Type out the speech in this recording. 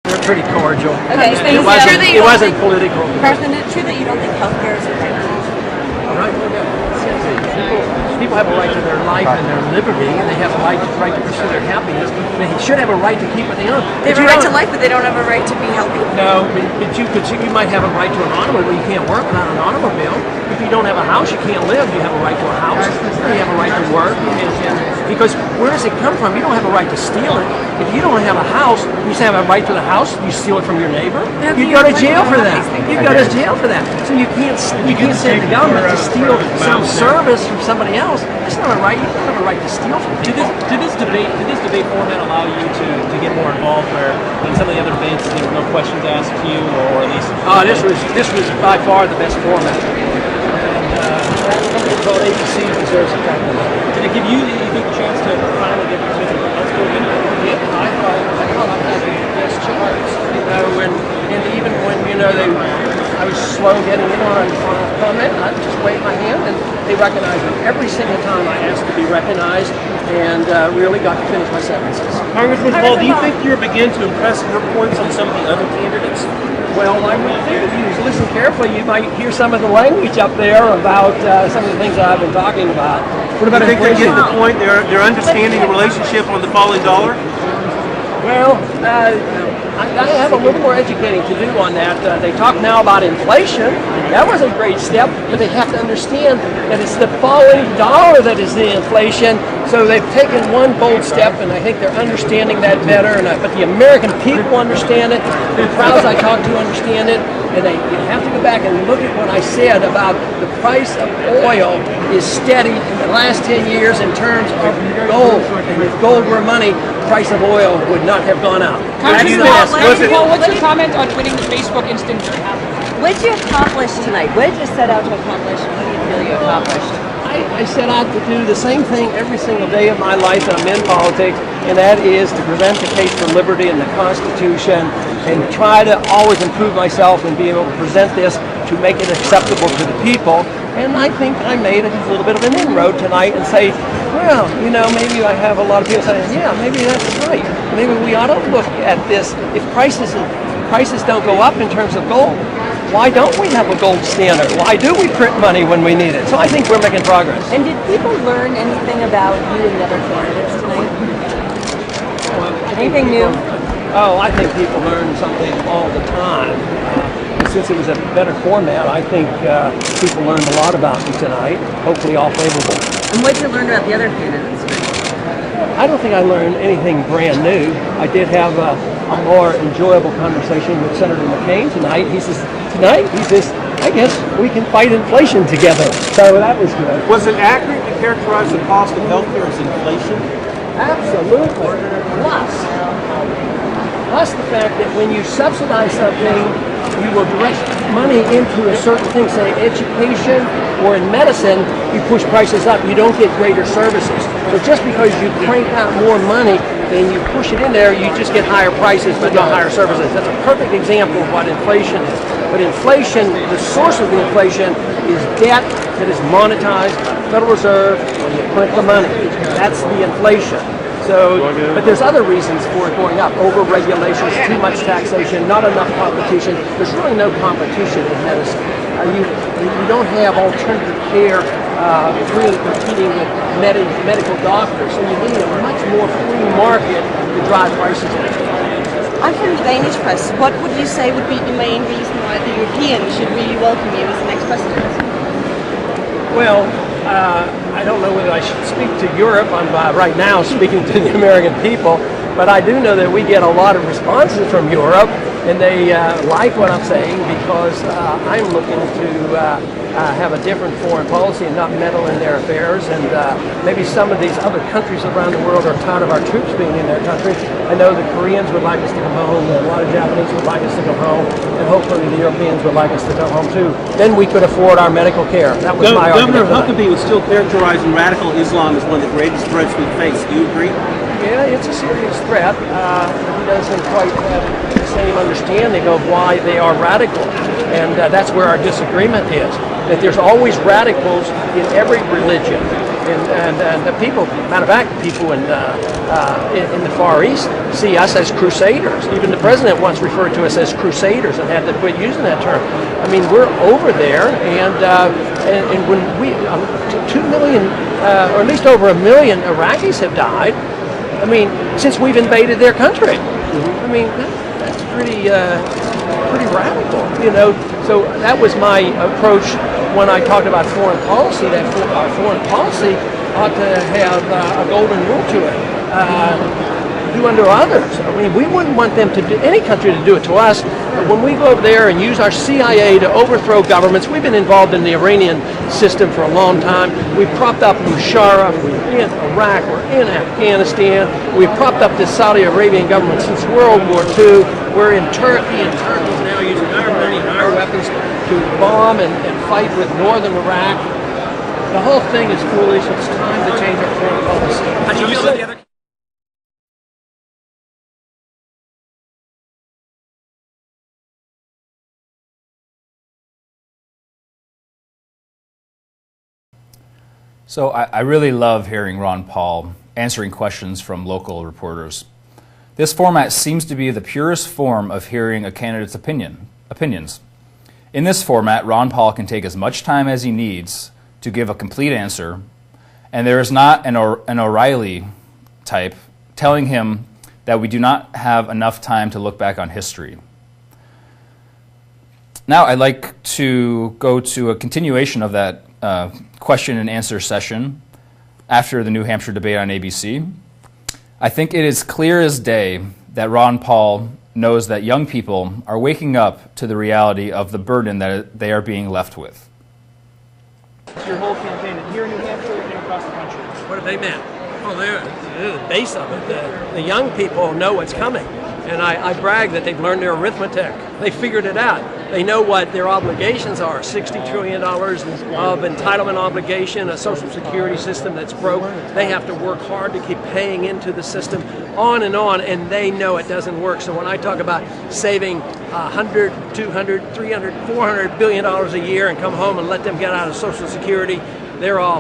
They're pretty cordial. Okay, so it wasn't political. Isn't it true that you don't think healthcare is a right? Right. People have a right to their life and their liberty, and they have a right to pursue their happiness. They should have a right to keep what they own. They have a right to life, but they don't have a right to be healthy. No, but you might have a right to an automobile. You can't work without an automobile. If you don't have a house, you can't live. You have a right to a house. You have a right to work. Because where does it come from? You don't have a right to steal it. If you don't have a house, you say have a right to the house. You steal it from your neighbor. You go to jail for that. You go to jail for that. So you can't say the government to steal some service from somebody else. That's not a right. You don't have a right to steal from people. Did this debate format allow you to get more involved? Where in some of the other debates there were no questions asked to you, or at least this was by far the best format. And called ABC deserves a capital. Did it give you the chance to finally get let's go in? Yeah, I thought I had the best chance. And even when I was slow getting in on a comment, I just waved my hand and they recognized me. Every single time I asked to be recognized and really got to finish my sentences. Congressman Paul, do you think you're beginning to impress your points on some of the other candidates? Well, I would think if you listen carefully, you might hear some of the language up there about some of the things that I've been talking about. What about you think they're getting the point? They're understanding the relationship on the falling dollar? Well, I have a little more educating to do on that. They talk now about inflation. That was a great step, but they have to understand that it's the falling dollar that is the inflation. So they've taken one bold step, and I think they're understanding that better. But the American people understand it. The crowds I talk to understand it. And you have to go back and look at what I said about the price of oil is steady in the last 10 years in terms of gold. And if gold were money, the price of oil would not have gone up. Well, what's your comment on winning the Facebook instant happen? What did you accomplish tonight? What did you set out to accomplish? What do you feel you accomplished? I set out to do the same thing every single day of my life that I'm in politics, and that is to present the case for liberty and the Constitution and try to always improve myself and be able to present this to make it acceptable to the people. And I think I made a little bit of an inroad tonight and say, well, maybe I have a lot of people saying, yeah, maybe that's right. Maybe we ought to look at this. If prices don't go up in terms of gold, why don't we have a gold standard? Why do we print money when we need it? So I think we're making progress. And did people learn anything about you and the other candidates tonight? Anything new? Oh, I think people learn something all the time. Since it was a better format, I think people learned a lot about me tonight, hopefully all favorable. And what did you learn about the other candidates? I don't think I learned anything brand new. I did have a more enjoyable conversation with Senator McCain tonight. He says, I guess we can fight inflation together. So that was good. Was it accurate to characterize the cost of healthcare as inflation? Absolutely. Plus the fact that when you subsidize something, you will direct money into a certain thing, say education or in medicine, you push prices up, you don't get greater services. So just because you crank out more money and you push it in there, you just get higher prices but not higher services. That's a perfect example of what inflation is. But inflation, the source of the inflation is debt that is monetized by the Federal Reserve when you print the money. That's the inflation. So, but there's other reasons for it going up. Over-regulations, too much taxation, not enough competition. There's really no competition in medicine. You don't have alternative care really competing with medical doctors. So you need a much more free market to drive prices down. I'm from the Danish press. What would you say would be the main reason why the Europeans should really welcome you as the next president? Well, I don't know whether I should speak to Europe. I'm right now speaking to the American people, but I do know that we get a lot of responses from Europe, and they like what I'm saying because I'm looking to have a different foreign policy and not meddle in their affairs. And maybe some of these other countries around the world are tired of our troops being in their country. I know the Koreans would like us to come home, and a lot of Japanese would like us to come home, and hopefully the Europeans would like us to come home too. Then we could afford our medical care. That was my argument. Governor Huckabee was still characterizing radical Islam as one of the greatest threats we face. Do you agree? Yeah, it's a serious threat. He doesn't quite have the same understanding of why they are radical, and that's where our disagreement is. That there's always radicals in every religion, And the people, matter of fact, the people in the Far East see us as crusaders. Even the president once referred to us as crusaders and had to quit using that term. I mean, we're over there, and when we 2 million, or at least over 1 million Iraqis have died. I mean, since we've invaded their country. I mean, that's pretty radical, you know. So that was my approach when I talked about foreign policy. That our foreign policy ought to have a golden rule to it. Do unto others. I mean, we wouldn't want them to do, any country to do it to us. But when we go over there and use our CIA to overthrow governments, we've been involved in the Iranian system for a long time. We've propped up Musharraf. We're in Iraq. We're in Afghanistan. We've propped up the Saudi Arabian government since World War II. We're in Turkey, and Turkey's now using our money and our weapons to bomb and fight with northern Iraq. The whole thing is foolish. It's time to change our foreign policy. How do you feel about the other? So I really love hearing Ron Paul answering questions from local reporters. This format seems to be the purest form of hearing a candidate's opinions. In this format, Ron Paul can take as much time as he needs to give a complete answer, and there is not an O'Reilly type telling him that we do not have enough time to look back on history. Now I'd like to go to a continuation of that question and answer session after the New Hampshire debate on ABC. I think it is clear as day that Ron Paul knows that young people are waking up to the reality of the burden that they are being left with. Your whole campaign here in New Hampshire and across the country. What have they meant? Well, they're the base of it. The young people know what's coming. And I brag that they've learned their arithmetic. They figured it out. They know what their obligations are. $60 trillion of entitlement obligation, a Social Security system that's broke. They have to work hard to keep paying into the system, on, and they know it doesn't work. So when I talk about saving $100, $200, $300, $400 billion a year and come home and let them get out of Social Security, they're all